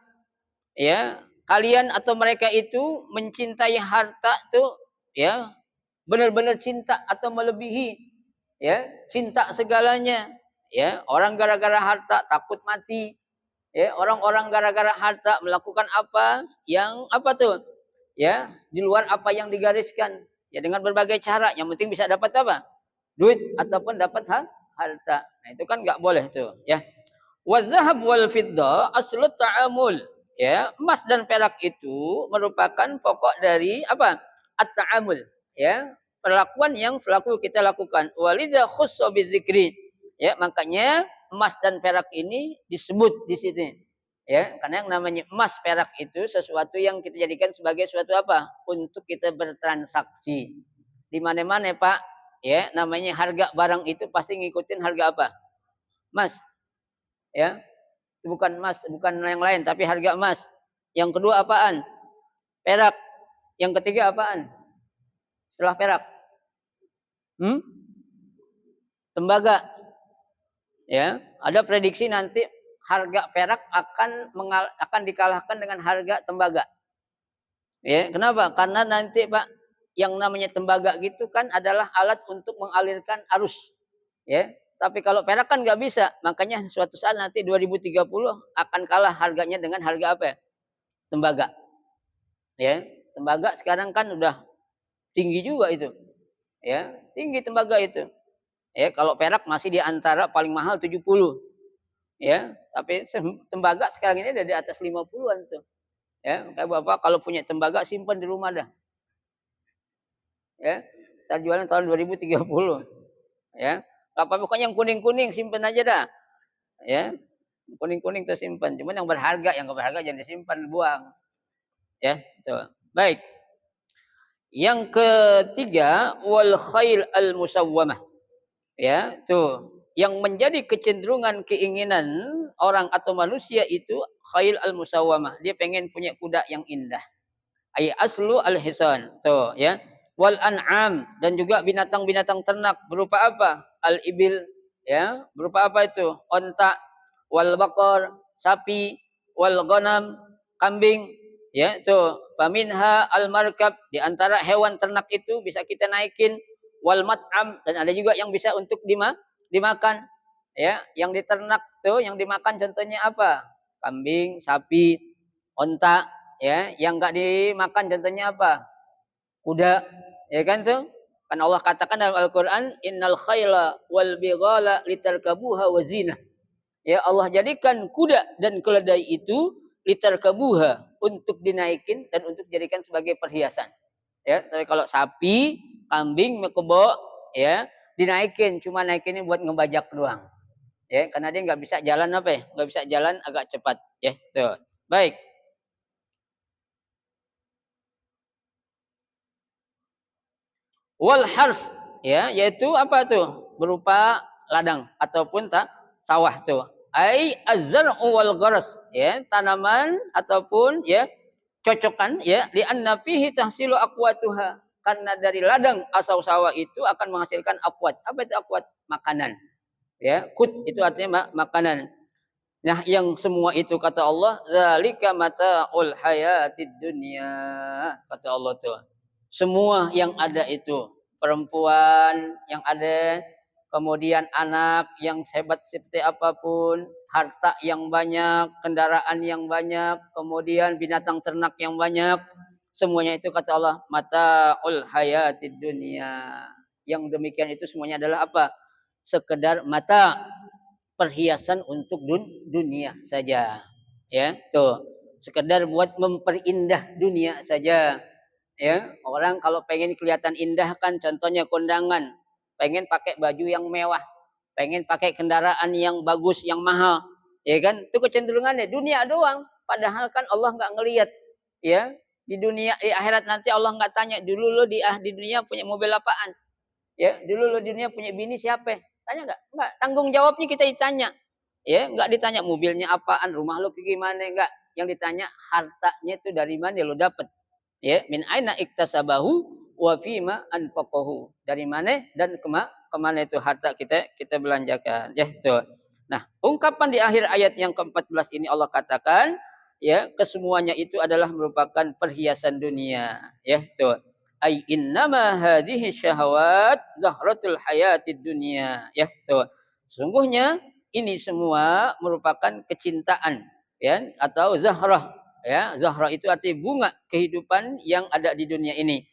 Ya, kalian atau mereka itu mencintai harta tuh ya, benar-benar cinta atau melebihi ya, cinta segalanya. Ya, orang gara-gara harta takut mati. Ya, orang-orang gara-gara harta melakukan apa yang apa tuh? Ya, di luar apa yang digariskan. Ya dengan berbagai cara, yang penting bisa dapat apa? Duit ataupun dapat harta. Nah, itu kan enggak boleh tuh, ya. Wazahab wal fiddah aslut ta'amul. Ya, emas dan perak itu merupakan pokok dari apa? At-ta'amul, ya. Perlakuan yang selalu kita lakukan. Walidza khussa bidzikri. Ya, makanya emas dan perak ini disebut di sini. Ya, karena yang namanya emas perak itu sesuatu yang kita jadikan sebagai suatu apa? Untuk kita bertransaksi. Di mana-mana, Pak, ya, namanya harga barang itu pasti ngikutin harga apa? Emas. Ya. Bukan emas, bukan yang lain, tapi harga emas. Yang kedua apaan? Perak. Yang ketiga apaan? Setelah perak. Tembaga. Ya, ada prediksi nanti harga perak akan dikalahkan dengan harga tembaga. Ya, kenapa? Karena nanti Pak, yang namanya tembaga gitu kan adalah alat untuk mengalirkan arus. Ya, tapi kalau perak kan nggak bisa, makanya suatu saat nanti 2030 akan kalah harganya dengan harga apa ya? Tembaga. Ya, tembaga sekarang kan udah tinggi juga itu. Ya, tinggi tembaga itu. Ya, kalau perak masih di antara paling mahal 70. Ya, tapi tembaga sekarang ini ada di atas 50-an tuh. Ya, kayak Bapak kalau punya tembaga simpan di rumah dah. Ya, kita jualnya tahun 2030. Ya. Apa pokoknya yang kuning-kuning simpan aja dah. Ya. Kuning-kuning tuh simpan. Cuman yang berharga jangan disimpan, buang. Ya, tuh. Baik. Yang ketiga wal khail al musawwamah. Ya, tuh. Yang menjadi kecenderungan keinginan orang atau manusia itu khail al musawwamah. Dia pengen punya kuda yang indah. Ay aslu al hisan. Tuh, ya. Wal an'am dan juga binatang-binatang ternak berupa apa? Al ibil, ya, berupa apa itu? Onta, wal bakor, sapi, wal ghanam, kambing, ya, itu. Faminha al markab, di antara hewan ternak itu bisa kita naikin, wal mat'am, dan ada juga yang bisa untuk dimakan. Ya, yang diternak tuh, yang dimakan contohnya apa? Kambing, sapi, onta, ya, yang enggak dimakan contohnya apa? Kuda, ya kan tuh? Kan Allah katakan dalam Al-Qur'an, innal khayla wal bighala litarkabuha wa zinah. Ya, Allah jadikan kuda dan keledai itu litarkabuha, untuk dinaikin dan untuk dijadikan sebagai perhiasan. Ya, tapi kalau sapi, kambing, kebo, ya dinaikin, cuma naikinnya buat ngebajak doang. Ya, karena dia nggak bisa jalan apa ya? Nggak bisa jalan agak cepat. Ya, tuh. Baik. Wal hars, ya, yaitu apa tuh? Berupa ladang ataupun sawah tuh. Ai az-zar'u wal gharas, ya, tanaman ataupun ya cocokan ya li anna fihi tahsilu aqwatuha. Karena dari ladang atau sawah itu akan menghasilkan akwat. Apa itu akwat? Makanan. Ya, kut itu artinya makanan. Nah, yang semua itu kata Allah, zalika mata'ul hayatid dunya. Kata Allah tuh. Semua yang ada itu, perempuan yang ada, kemudian anak yang hebat seperti apapun, harta yang banyak, kendaraan yang banyak, kemudian binatang ternak yang banyak, semuanya itu kata Allah, mata'ul hayatid dunya. Yang demikian itu semuanya adalah apa? Sekedar mata, perhiasan untuk dunia saja, ya tuh, sekedar buat memperindah dunia saja, ya. Orang kalau pengen kelihatan indah kan, contohnya kondangan, pengen pakai baju yang mewah, pengen pakai kendaraan yang bagus yang mahal, ya kan, itu kecenderungannya dunia doang, padahal kan Allah nggak ngelihat, ya. Di dunia, di akhirat nanti Allah nggak tanya, dulu lo di dunia punya mobil apaan, ya, dulu lo di dunia punya bini siapa, tanya nggak? Nggak, tanggung jawabnya kita ditanya, ya, nggak ditanya mobilnya apaan, rumah lo kayak gimana, enggak. Yang ditanya hartanya itu dari mana lo dapat, ya, min aina iktasabahu wa fima anfaqahu, dari mana dan kemana itu harta kita belanjakan, ya itu. Nah, ungkapan di akhir ayat yang ke-14 ini Allah katakan, ya, kesemuanya itu adalah merupakan perhiasan dunia, ya itu. Ai innama hadhihi syahawat zahratul hayatid dunya, ya itu. Sesungguhnya ini semua merupakan kecintaan, ya, atau zahrah, ya. Zahrah itu arti bunga kehidupan yang ada di dunia ini.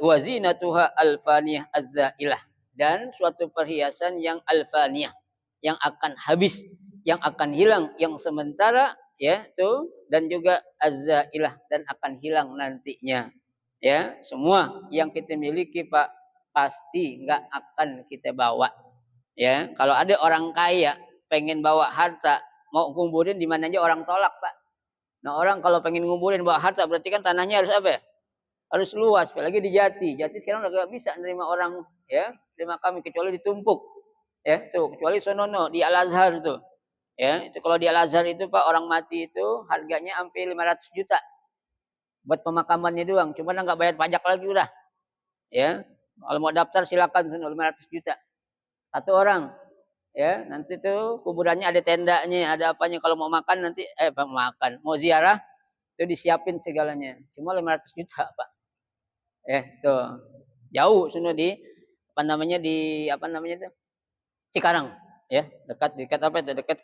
Wazinatuha alfaniyah azzailah, dan suatu perhiasan yang alfaniyah, yang akan habis, yang akan hilang, yang sementara, ya tuh, dan juga azzailah, dan akan hilang nantinya, ya. Semua yang kita miliki Pak pasti nggak akan kita bawa, ya. Kalau ada orang kaya pengen bawa harta, mau kuburin di mana aja orang tolak Pak. Nah, orang kalau pengen nguburin bawa harta berarti kan tanahnya harus apa ya? Harus luas, apalagi di Jati. Jati sekarang udah gak bisa nerima orang, ya, terima kami, kecuali ditumpuk. Ya, tuh, kecuali sonono di Al Azhar tuh. Ya, itu kalau di Al Azhar itu Pak, orang mati itu harganya sampai 500 juta buat pemakamannya doang. Cuma nggak bayar pajak lagi udah. Ya. Kalau mau daftar silakan 500 juta. Satu orang. Ya, nanti tuh kuburannya ada tendanya, ada apanya, kalau mau makan nanti makan, mau ziarah itu disiapin segalanya. Cuma 500 juta, Pak. Tuh. Jauh sono di apa namanya, di apa namanya tuh? Cikarang, ya. Dekat dekat apa itu? Dekat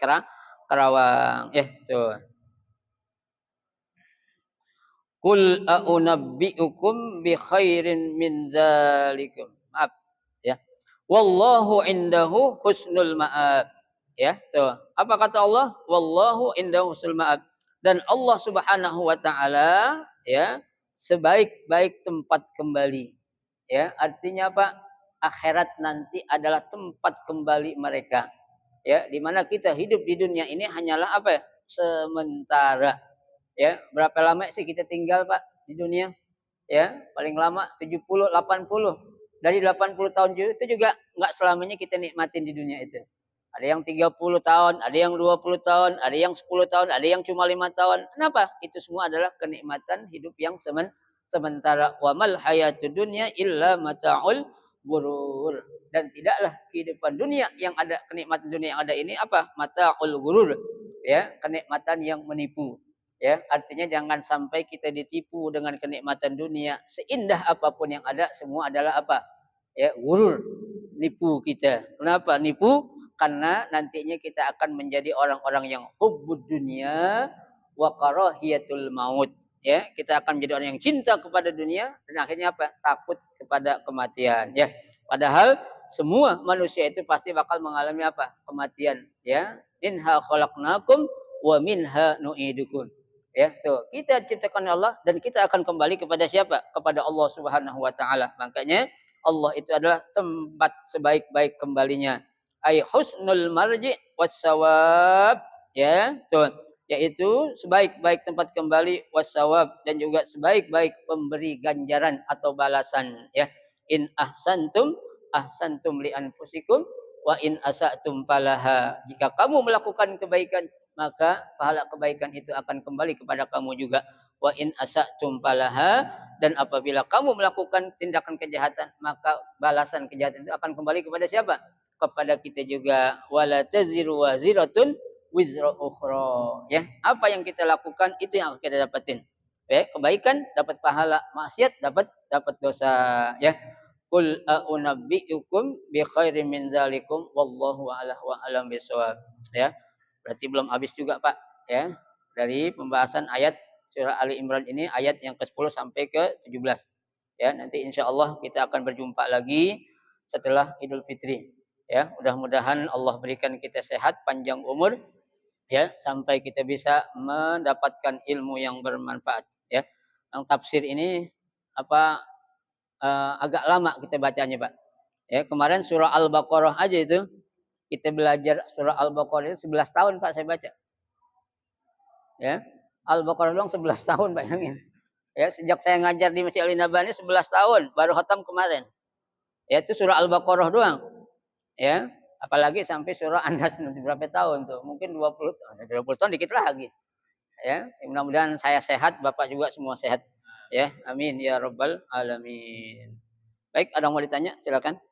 Karawang. Tuh. Qul a'unabbi'ukum bi khairin min zalikum. Maaf, ya. Wallahu indahu husnul ma'ab. Ya, tuh. Apa kata Allah? Wallahu indahu husnul ma'ab. Dan Allah Subhanahu wa taala, ya, sebaik-baik tempat kembali. Ya, artinya apa? Akhirat nanti adalah tempat kembali mereka. Ya, di mana kita hidup di dunia ini hanyalah apa ya? Sementara. Ya, berapa lama sih kita tinggal Pak di dunia? Ya, paling lama 70, 80. Dari 80 tahun itu juga nggak selamanya kita nikmatin di dunia itu. Ada yang 30 tahun, ada yang 20 tahun, ada yang 10 tahun, ada yang cuma 5 tahun. Kenapa? Itu semua adalah kenikmatan hidup yang sementara. Wa mal hayatud dunya illa mata'ul gurur. Dan tidaklah kehidupan dunia yang ada, kenikmatan dunia yang ada ini apa? Mata'ul gurur. Ya, kenikmatan yang menipu. Ya, artinya jangan sampai kita ditipu dengan kenikmatan dunia. Seindah apapun yang ada, semua adalah apa? Ya, gurur, nipu kita. Kenapa nipu? Karena nantinya kita akan menjadi orang-orang yang hubbud dunia wa karahiyatul maut. Ya, kita akan menjadi orang yang cinta kepada dunia dan akhirnya apa? Takut kepada kematian. Ya, padahal semua manusia itu pasti bakal mengalami apa? Kematian. Ya, minha khalaqnakum wa minha nu'idukum. Ya, tuh. Kita diciptakan oleh Allah dan kita akan kembali kepada siapa? Kepada Allah Subhanahu wa taala. Makanya Allah itu adalah tempat sebaik-baik kembalinya. Ai husnul marji wassawab. Ya, tuh. Yaitu sebaik-baik tempat kembali wassawab dan juga sebaik-baik pemberi ganjaran atau balasan, ya. In ahsantum li anfusikum wa in asatum falaha. Jika kamu melakukan kebaikan, maka pahala kebaikan itu akan kembali kepada kamu juga. Wa in asatum falaha, dan apabila kamu melakukan tindakan kejahatan, maka balasan kejahatan itu akan kembali kepada siapa? Kepada kita juga. Wala taziru waziratun wizra ukhra. Ya, apa yang kita lakukan itu yang kita dapatin. Ya, kebaikan dapat pahala, maksiat dapat dosa, ya. Qul a'unabbi'ukum bi khairin min dzalikum wallahu a'lam bisawab. Ya. Berarti belum habis juga, Pak, ya. Dari pembahasan ayat surah Ali Imran ini, ayat yang ke-10 sampai ke-17. Ya, nanti insyaallah kita akan berjumpa lagi setelah Idul Fitri. Ya, mudah-mudahan Allah berikan kita sehat, panjang umur, ya, sampai kita bisa mendapatkan ilmu yang bermanfaat, ya. Yang tafsir ini apa agak lama kita bacanya, Pak. Ya, kemarin surah Al-Baqarah aja itu kita belajar surah Al-Baqarah itu 11 tahun, Pak, saya baca. Ya. Al-Baqarah doang 11 tahun, bayangin. Ya, sejak saya ngajar di Masjid Al-Nabani 11 tahun, baru khatam kemarin. Ya, itu surah Al-Baqarah doang. Ya, apalagi sampai surah An-Nas berapa tahun tuh? Mungkin 20 tahun. 20 tahun dikit lagi. Ya, mudah-mudahan saya sehat, Bapak juga semua sehat. Ya, amin ya rabbal alamin. Baik, ada yang mau ditanya? Silakan.